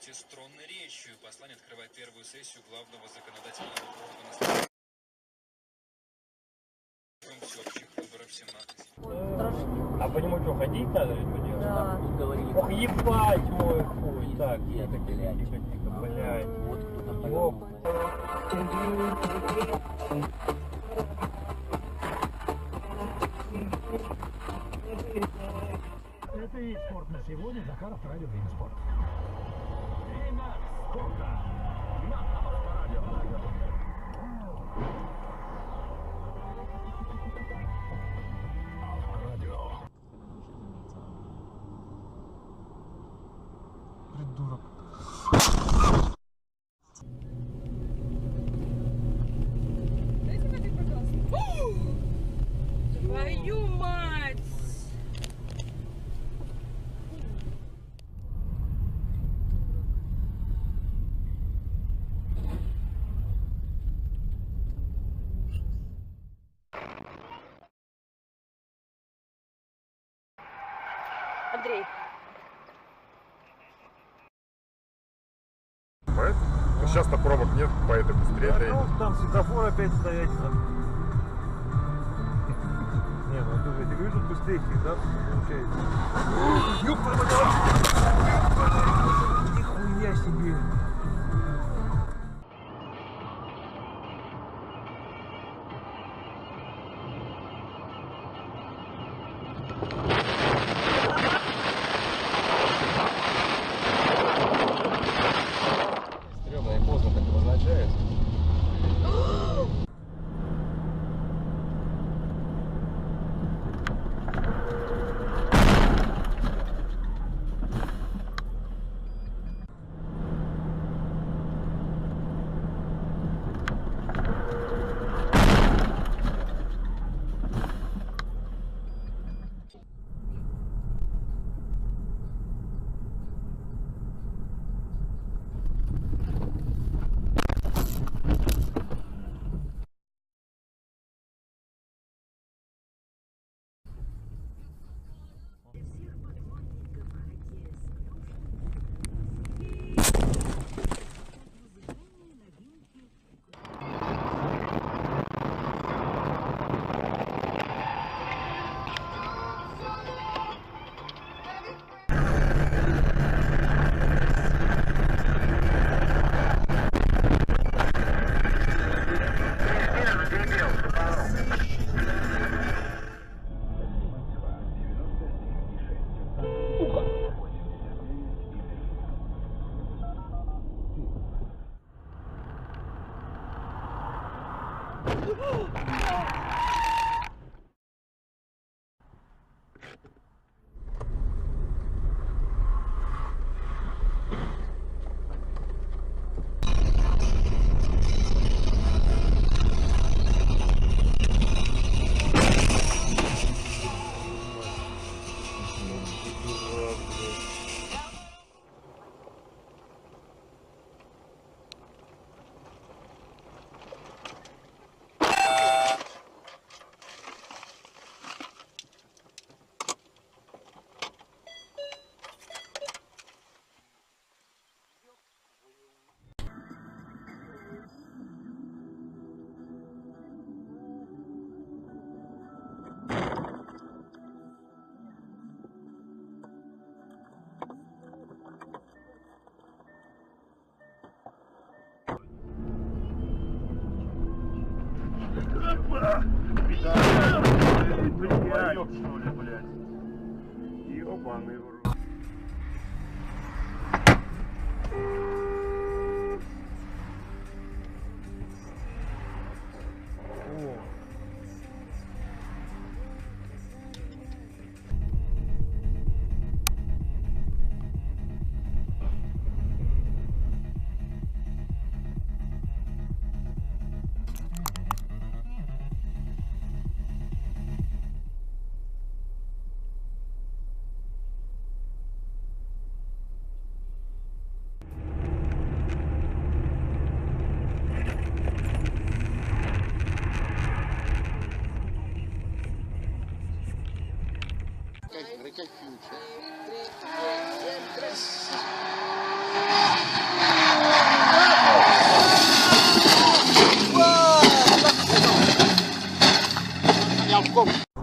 пятистронной речью. Послание открывает первую сессию главного законодательного органа всеобщих выборов 17. А по нему что, ходить надо или что делать? Да. Ох, ебать мой хуй. Так, тихо, блядь. Вот кто-то Ох. Это и спорт на сегодня. Захаров, радио, время спорта. Время спорта. На Авторадио. Авторадио. Придурок. Дайте воды, пожалуйста. Твою мать! Андрей. Сейчас-то пробок нет, поэтому быстрее доедем. Там светофор опять стоять. Не, ну ты же я говорю, тут быстрее всегда получается. Нихуя себе. Стрёмно и поздно так обозначает. Блядь, что ли, блядь. Ёбаный в рот. О. Какая фьючер. Я в ком.